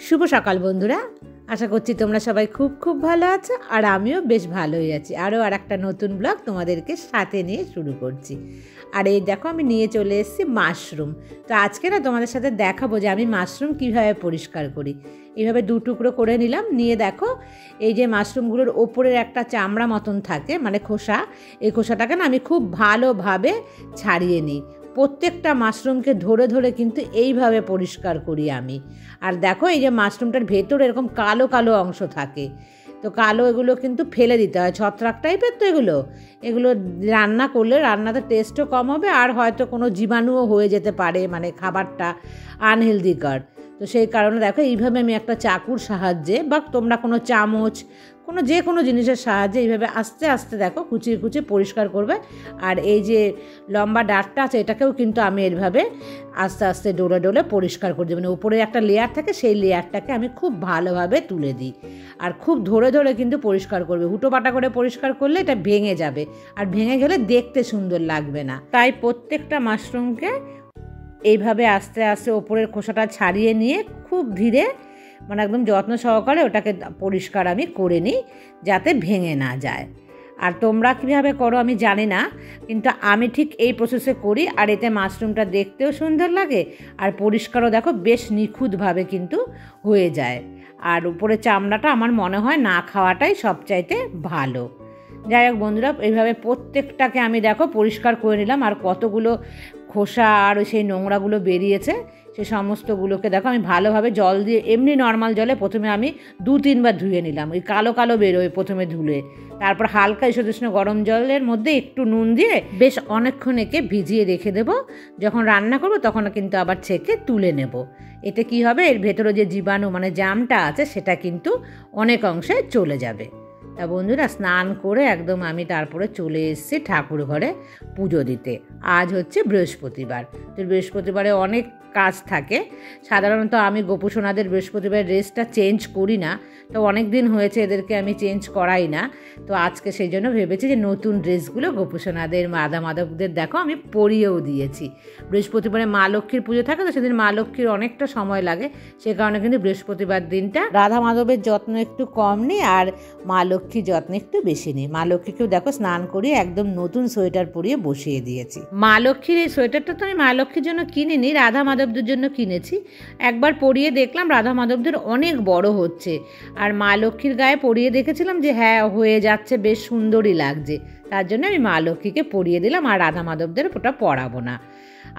শুভ সকাল বন্ধুরা, আশা করছি তোমরা সবাই খুব খুব ভালো আছো আর আমিও বেশ ভালোই আছি। আরও একটা নতুন ব্লগ তোমাদেরকে সাথে নিয়ে শুরু করছি। আর এই দেখো আমি নিয়ে চলে এসেছি মাশরুম। তো আজকে না তোমাদের সাথে দেখাবো যে আমি মাশরুম কীভাবে পরিষ্কার করি। এইভাবে দু টুকরো করে নিলাম, নিয়ে দেখো এই যে মাশরুমগুলোর ওপরের একটা চামড়া মতন থাকে মানে খোসা, এই খোসাটাকে না আমি খুব ভালোভাবে ছাড়িয়ে নিই। প্রত্যেকটা মাশরুমকে ধরে ধরে কিন্তু এইভাবে পরিষ্কার করি আমি। আর দেখো এই যে মাশরুমটার ভেতরে এরকম কালো কালো অংশ থাকে, তো কালো এগুলো কিন্তু ফেলে দিতে হয়, ছত্রাক টাইপের। তো এগুলো রান্না করলে রান্নাতে টেস্টও কম হবে আর হয়তো কোনো জীবাণুও হয়ে যেতে পারে, মানে খাবারটা আনহেলদিকর। তো সেই কারণে দেখো এইভাবে আমি একটা চাকুর সাহায্যে বা তোমরা কোনো চামচ যে কোনো জিনিসের সাহায্যে এইভাবে আস্তে আস্তে দেখো কুচিয়ে কুচিয়ে পরিষ্কার করবে। আর এই যে লম্বা ডাঁটটা আছে এটাকেও কিন্তু আমি এইভাবে আস্তে আস্তে ডোলে ডোলে পরিষ্কার করে দিই। মানে উপরে একটা লেয়ার থাকে, সেই লেয়ারটাকে আমি খুব ভালোভাবে তুলে দিই আর খুব ধরে ধরে কিন্তু পরিষ্কার করবে। হুটোপাটা করে পরিষ্কার করলে এটা ভেঙে যাবে আর ভেঙে গেলে দেখতে সুন্দর লাগবে না। তাই প্রত্যেকটা মাশরুমকে এইভাবে আস্তে আস্তে ওপরের খোসাটা ছাড়িয়ে নিয়ে খুব ধীরে মানে একদম যত্ন সহকারে ওটাকে পরিষ্কার আমি করে নিই যাতে ভেঙে না যায়। আর তোমরা কীভাবে করো আমি জানি না, কিন্তু আমি ঠিক এই প্রসেসে করি। আর এতে মাশরুমটা দেখতেও সুন্দর লাগে আর পরিষ্কারও দেখো বেশ নিখুঁতভাবে কিন্তু হয়ে যায়। আর উপরে চামড়াটা আমার মনে হয় না খাওয়াটাই সবচাইতে ভালো। যাই হোক বন্ধুরা, এইভাবে প্রত্যেকটাকে আমি দেখো পরিষ্কার করে নিলাম। আর কতগুলো খোসা আর সেই নোংরাগুলো বেরিয়েছে, সে সমস্তগুলোকে দেখো আমি ভালোভাবে জল দিয়ে এমনি নর্মাল জলে প্রথমে আমি 2-3 বার ধুয়ে নিলাম। ওই কালো কালো বেরোয় প্রথমে ধুলে, তারপর হালকা ঈষদুষ্ণ গরম জলের মধ্যে একটু নুন দিয়ে বেশ অনেকক্ষণ একে ভিজিয়ে রেখে দেবো। যখন রান্না করবো তখন কিন্তু আবার ছেঁকে তুলে নেব। এতে কি হবে, এর ভেতরে যে জীবাণু মানে জামটা আছে সেটা কিন্তু অনেক অংশে চলে যাবে। তা বন্ধুরা, স্নান করে একদম আমি তারপরে চলে এসেছি ঠাকুর ঘরে পুজো দিতে। আজ হচ্ছে বৃহস্পতিবার, তো বৃহস্পতিবারে অনেক কাজ থাকে। সাধারণত আমি গোপুসোনাদের বৃহস্পতিবার ড্রেসটা চেঞ্জ করি না, তো অনেক দিন হয়েছে এদেরকে আমি চেঞ্জ করাই না। তো আজকে সেই জন্য ভেবেছি যে নতুন ড্রেসগুলো গোপুসোনাদের রাধা মাধবদের দেখো আমি পরিয়েও দিয়েছি। বৃহস্পতিবারে মা লক্ষ্মীর পুজো থাকে, তো সেদিন মা লক্ষ্মীর অনেকটা সময় লাগে, সে কারণে কিন্তু বৃহস্পতিবার দিনটা রাধা মাধবের যত্ন একটু কম নিই আর মা লক্ষ্মীর যত্ন একটু বেশি নিই। মা লক্ষ্মীকেও দেখো স্নান করিয়ে একদম নতুন সোয়েটার পরিয়ে বসিয়ে দিয়েছি। মা লক্ষ্মীর এই সোয়েটারটা তো আমি মা লক্ষ্মীর জন্য কিনিনি, রাধা মাধবদের জন্য কিনেছি। একবার পরিয়ে দেখলাম রাধা মাধবদের অনেক বড় হচ্ছে, আর মা লক্ষ্মীর গায়ে পরিয়ে দেখেছিলাম যে হ্যাঁ হয়ে যাচ্ছে, বেশ সুন্দরই লাগছে। তার জন্য আমি মা লক্ষ্মীকে পরিয়ে দিলাম আর রাধা মাধবদের ওটা পরাবো না।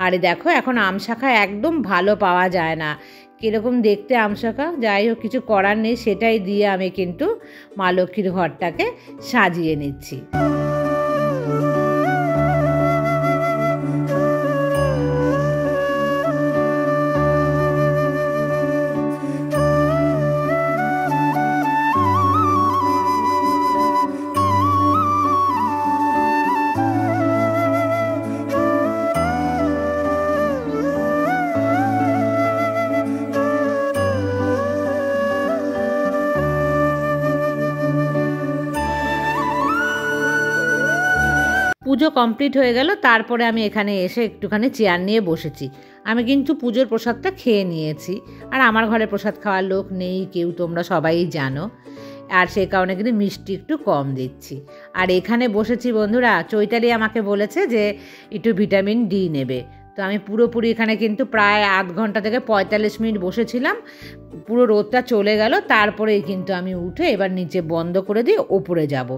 আর দেখো এখন আমশাখা একদম ভালো পাওয়া যায় না, কীরকম দেখতে আমশাখা। যাই হোক, কিছু করার নেই, সেটাই দিয়ে আমি কিন্তু মা লক্ষ্মীর ঘরটাকে সাজিয়ে নিচ্ছি। পুজো কমপ্লিট হয়ে গেল, তারপরে আমি এখানে এসে একটুখানি চেয়ার নিয়ে বসেছি। আমি কিন্তু পুজোর প্রসাদটা খেয়ে নিয়েছি, আর আমার ঘরে প্রসাদ খাওয়ার লোক নেই কেউ, তোমরা সবাই জানো। আর সেই কারণে কিন্তু মিষ্টি একটু কম দিচ্ছি। আর এখানে বসেছি বন্ধুরা, চৈতালি আমাকে বলেছে যে একটু ভিটামিন ডি নেবে। তো আমি পুরোপুরি এখানে কিন্তু প্রায় 8 ঘন্টা থেকে 45 মিনিট বসেছিলাম। পুরো রোদটা চলে গেল, তারপরেই কিন্তু আমি উঠে এবার নিচে বন্ধ করে দিয়ে ওপরে যাব,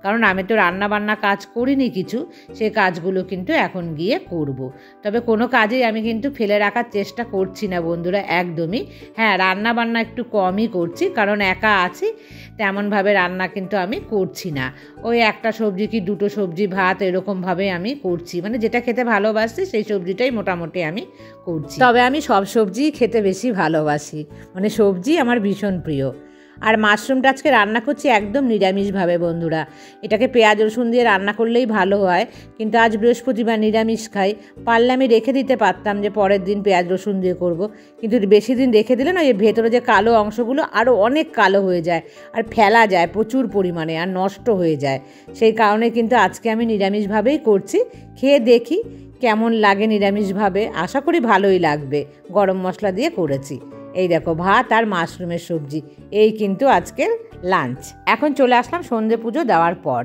কারণ আমি তো রান্না বান্না কাজ করিনি কিছু, সেই কাজগুলো কিন্তু এখন গিয়ে করব। তবে কোনো কাজেই আমি কিন্তু ফেলে রাখার চেষ্টা করছি না বন্ধুরা, একদমই। হ্যাঁ, রান্না বান্না একটু কমই করছি, কারণ একা আছি, তেমনভাবে রান্না কিন্তু আমি করছি না। ওই একটা সবজি কি 2টো সবজি ভাত এরকমভাবে আমি করছি, মানে যেটা খেতে ভালোবাসি সেই সবজিটাই মোটামুটি আমি করছি। তবে আমি সব সবজিই খেতে বেশি ভালোবাসি, মানে সবজি আমার ভীষণ প্রিয়। আর মাশরুমটা আজকে রান্না করছি একদম নিরামিষভাবে বন্ধুরা। এটাকে পেঁয়াজ রসুন দিয়ে রান্না করলেই ভালো হয়, কিন্তু আজ বৃহস্পতিবার নিরামিষ খাই। পারলে আমি রেখে দিতে পারতাম যে পরের দিন পেঁয়াজ রসুন দিয়ে করব, কিন্তু বেশি দিন রেখে দিলে না এই ভেতরে যে কালো অংশগুলো আরও অনেক কালো হয়ে যায় আর ফেলা যায় প্রচুর পরিমাণে আর নষ্ট হয়ে যায়। সেই কারণে কিন্তু আজকে আমি নিরামিষভাবেই করছি। খেয়ে দেখি কেমন লাগে নিরামিষভাবে, আশা করি ভালোই লাগবে। গরম মশলা দিয়ে করেছি। এই দেখো ভাত আর মাশরুমের সবজি, এই কিন্তু আজকের লাঞ্চ। এখন চলে আসলাম সন্ধে পুজো দেওয়ার পর।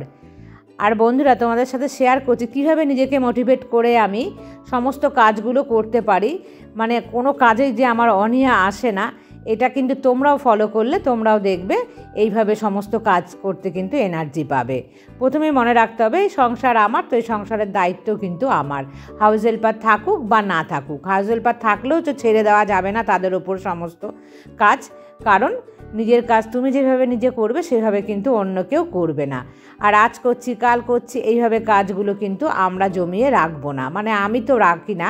আর বন্ধুরা, তোমাদের সাথে শেয়ার করছি কীভাবে নিজেকে মোটিভেট করে আমি সমস্ত কাজগুলো করতে পারি। মানে কোনো কাজেই যে আমার অনীহা আসে না, এটা কিন্তু তোমরাও ফলো করলে তোমরাও দেখবে এইভাবে সমস্ত কাজ করতে কিন্তু এনার্জি পাবে। প্রথমে মনে রাখতে হবে এই সংসার আমার, তো এই সংসারের দায়িত্ব কিন্তু আমার। হাউস হেল্পার থাকুক বা না থাকুক, হাউস হেল্পার থাকলেও তো ছেড়ে দেওয়া যাবে না তাদের ওপর সমস্ত কাজ, কারণ নিজের কাজ তুমি যেভাবে নিজে করবে সেভাবে কিন্তু অন্য কেউ করবে না। আর আজ করছি কাল করছি এইভাবে কাজগুলো কিন্তু আমরা জমিয়ে রাখবো না। মানে আমি তো রাখি না,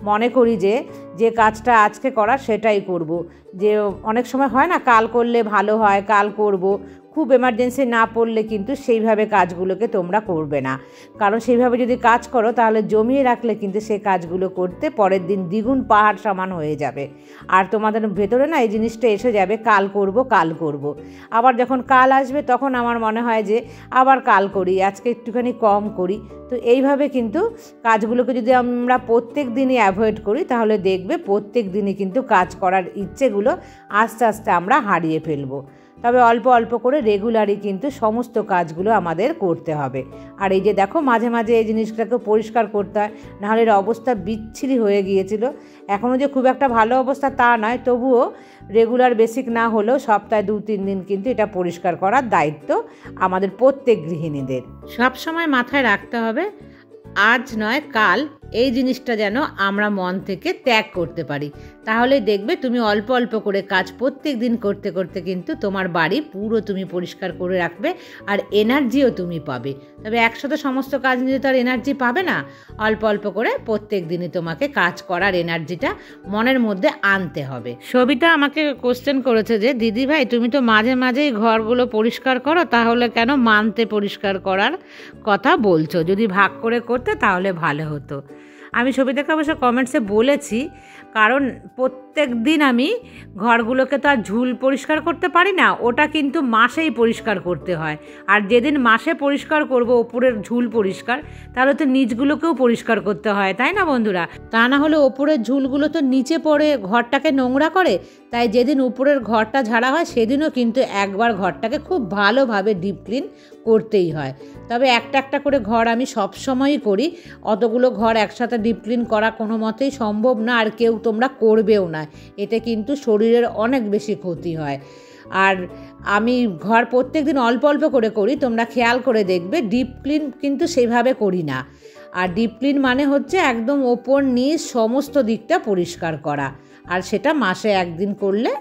মনে করি যে কাজটা আজকে করার সেটাই করব। যে অনেক সময় হয় না কাল করলে ভালো হয়, কাল করব, খুব এমার্জেন্সি না পড়লে কিন্তু সেইভাবে কাজগুলোকে তোমরা করবে না। কারণ সেইভাবে যদি কাজ করো তাহলে জমিয়ে রাখলে কিন্তু সেই কাজগুলো করতে পরের দিন দ্বিগুণ পাহাড় সমান হয়ে যাবে। আর তোমাদের ভেতরে না এই জিনিসটা এসে যাবে কাল করব কাল করব। আবার যখন কাল আসবে তখন আমার মনে হয় যে আবার কাল করি, আজকে একটুখানি কম করি। তো এইভাবে কিন্তু কাজগুলোকে যদি আমরা প্রত্যেক দিনই অ্যাভয়েড করি তাহলে দেখবে প্রত্যেক দিনই কিন্তু কাজ করার ইচ্ছেগুলো আস্তে আস্তে আমরা হারিয়ে ফেলবো। তবে অল্প অল্প করে রেগুলারই কিন্তু সমস্ত কাজগুলো আমাদের করতে হবে। আর এই যে দেখো মাঝে মাঝে এই জিনিসটাকে পরিষ্কার করতে হয়, নাহলে এর অবস্থা বিচ্ছিরি হয়ে গিয়েছিল। এখনও যে খুব একটা ভালো অবস্থা তা নয়, তবুও রেগুলার বেসিক না হলেও সপ্তাহে 2-3 দিন কিন্তু এটা পরিষ্কার করার দায়িত্ব আমাদের প্রত্যেক গৃহিণীদের। সবসময় মাথায় রাখতে হবে আজ নয় কাল, এই জিনিসটা যেন আমরা মন থেকে ত্যাগ করতে পারি। তাহলে দেখবে তুমি অল্প অল্প করে কাজ প্রত্যেক দিন করতে করতে কিন্তু তোমার বাড়ি পুরো তুমি পরিষ্কার করে রাখবে, আর এনার্জিও তুমি পাবে। তবে একসাথে সমস্ত কাজ নিয়ে তো আর এনার্জি পাবে না, অল্প অল্প করে প্রত্যেক দিনই তোমাকে কাজ করার এনার্জিটা মনের মধ্যে আনতে হবে। সবিতা আমাকে কোশ্চেন করেছে যে দিদি ভাই তুমি তো মাঝে মাঝেই ঘরগুলো পরিষ্কার করো, তাহলে কেন মান্থে পরিষ্কার করার কথা বলছো? যদি ভাগ করে করতে তাহলে ভালো হতো। আমি সবিতাকে অবশ্য কমেন্টসে বলেছি, কারণ প্রত্যেক দিন আমি ঘরগুলোকে তো আর ঝুল পরিষ্কার করতে পারি না, ওটা কিন্তু মাসেই পরিষ্কার করতে হয়। আর যেদিন মাসে পরিষ্কার করব ওপরের ঝুল পরিষ্কার, তাহলে তো নিচগুলোকেও পরিষ্কার করতে হয়, তাই না বন্ধুরা? তা না হলে ওপরের ঝুলগুলো তো নিচে পড়ে ঘরটাকে নোংরা করে। তাই যেদিন উপরের ঘরটা ঝাড়া হয় সেদিনও কিন্তু একবার ঘরটাকে খুব ভালোভাবে ডিপ ক্লিন করতেই হয়। তবে একটা একটা করে ঘর আমি সবসময়ই করি, অতগুলো ঘর একসাথে ডিপ ক্লিন করা কোনো মতেই সম্ভব না, আর কেউ তোমরা করবেও না। এতে কিন্তু শরীরের অনেক বেশি ক্ষতি হয়। আর আমি ঘর প্রত্যেক দিন অল্প অল্প করে করি, তোমরা খেয়াল করে দেখবে ডিপ ক্লিন কিন্তু সেইভাবে করি না। আর ডিপ ক্লিন মানে হচ্ছে একদম ওপর নিচ সমস্ত দিকটা পরিষ্কার করা, আর সেটা মাসে একদিন করলে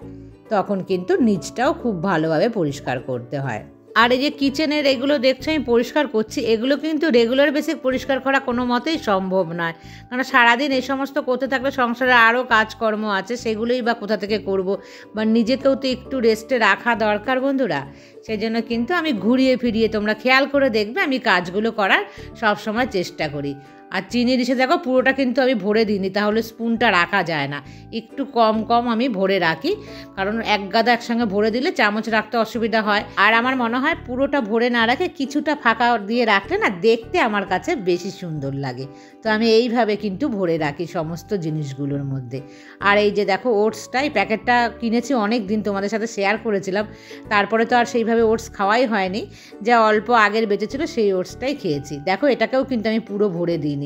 তখন কিন্তু নিচটাও খুব ভালোভাবে পরিষ্কার করতে হয়। আর এই যে কিচেনের এগুলো দেখছো আমি পরিষ্কার করছি, এগুলো কিন্তু রেগুলার বেসিক পরিষ্কার করা কোনো মতেই সম্ভব নয়। কারণ সারাদিন এই সমস্ত করতে থাকলে সংসারে আরও কাজকর্ম আছে, সেগুলোই বা কোথা থেকে করব, বা নিজেকেও তো একটু রেস্টে রাখা দরকার বন্ধুরা। সেই জন্য কিন্তু আমি ঘুরিয়ে ফিরিয়ে তোমরা খেয়াল করে দেখবে আমি কাজগুলো করার সবসময় চেষ্টা করি। আর চিনি দিশে দেখো পুরোটা কিন্তু আমি ভরে দিইনি, তাহলে স্পুনটা রাখা যায় না, একটু কম কম আমি ভরে রাখি, কারণ এক গাদা একসঙ্গে ভরে দিলে চামচ রাখতে অসুবিধা হয়। আর আমার মনে হয় পুরোটা ভরে না রাখে কিছুটা ফাঁকা দিয়ে রাখলে না দেখতে আমার কাছে বেশি সুন্দর লাগে। তো আমি এইভাবে কিন্তু ভরে রাখি সমস্ত জিনিসগুলোর মধ্যে। আর এই যে দেখো ওটসটা, এই প্যাকেটটা কিনেছি অনেক দিন, তোমাদের সাথে শেয়ার করেছিলাম, তারপরে তো আর সেইভাবে ওটস খাওয়াই হয়নি, যা অল্প আগের বেঁচেছিল সেই ওটসটাই খেয়েছি। দেখো এটাকেও কিন্তু আমি পুরো ভরে দিই,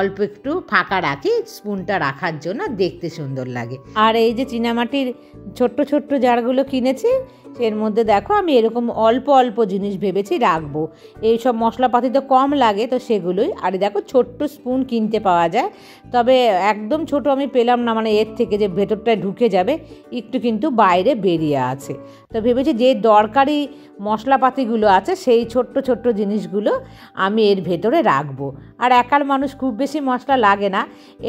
অল্প একটু ফাঁকা রাখি স্পুনটা রাখার জন্য, দেখতে সুন্দর লাগে। আর এই যে চীনামাটির ছোট্ট ছোট্ট জারগুলো কিনেছি, এর মধ্যে দেখো আমি এরকম অল্প অল্প জিনিস ভেবেছি রাখবো। এইসব মশলাপাতি তো কম লাগে, তো সেগুলোই। আর দেখো ছোট্ট স্পুন কিনতে পাওয়া যায়, তবে একদম ছোট আমি পেলাম না, মানে এর থেকে যে ভেতরটায় ঢুকে যাবে একটু কিন্তু বাইরে বেরিয়ে আছে। তো ভেবেছি যে দরকারি মশলাপাতিগুলো আছে সেই ছোট্ট ছোট্ট জিনিসগুলো আমি এর ভেতরে রাখবো। আর একার মানুষ খুব বেশি মশলা লাগে না,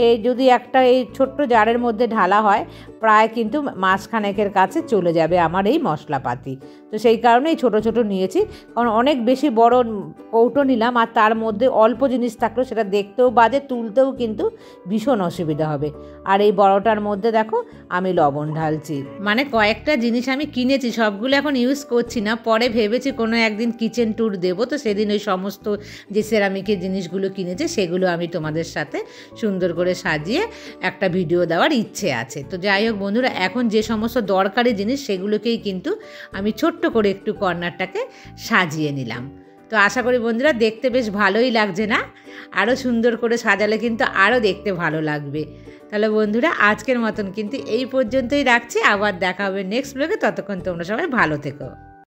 এই যদি একটা এই ছোট্ট জারের মধ্যে ঢালা হয় প্রায় কিন্তু মাসখানেকের কাছে চলে যাবে আমার এই মশলাপাতি। তো সেই কারণেই ছোট ছোট নিয়েছি, কারণ অনেক বেশি বড় কৌটো নিলাম আর তার মধ্যে অল্প জিনিস থাকলেও সেটা দেখতেও বাজে, তুলতেও কিন্তু ভীষণ অসুবিধা হবে। আর এই বড়টার মধ্যে দেখো আমি লবণ ঢালছি, মানে কয়েকটা জিনিস আমি কিনেছি, সবগুলো এখন ইউজ করছি না, পরে ভেবেছি কোনো একদিন কিচেন ট্যুর দেবো, তো সেদিন ওই সমস্ত যে সেরামিকের জিনিসগুলো কিনেছে সেগুলো আমি তোমাদের সাথে সুন্দর করে সাজিয়ে একটা ভিডিও দেওয়ার ইচ্ছে আছে। তো যাই হোক বন্ধুরা, এখন যে সমস্ত সমস্ত দরকারি জিনিস সেগুলোকেই কিন্তু আমি ছোট্ট করে একটু কর্নারটাকে সাজিয়ে নিলাম। তো আশা করি বন্ধুরা দেখতে বেশ ভালোই লাগছে না? আরও সুন্দর করে সাজালে কিন্তু আরও দেখতে ভালো লাগবে। তাহলে বন্ধুরা আজকের মতন কিন্তু এই পর্যন্তই রাখছি, আবার দেখা হবে নেক্সট ব্লগে। ততক্ষণ তোমরা সবাই ভালো থেকো।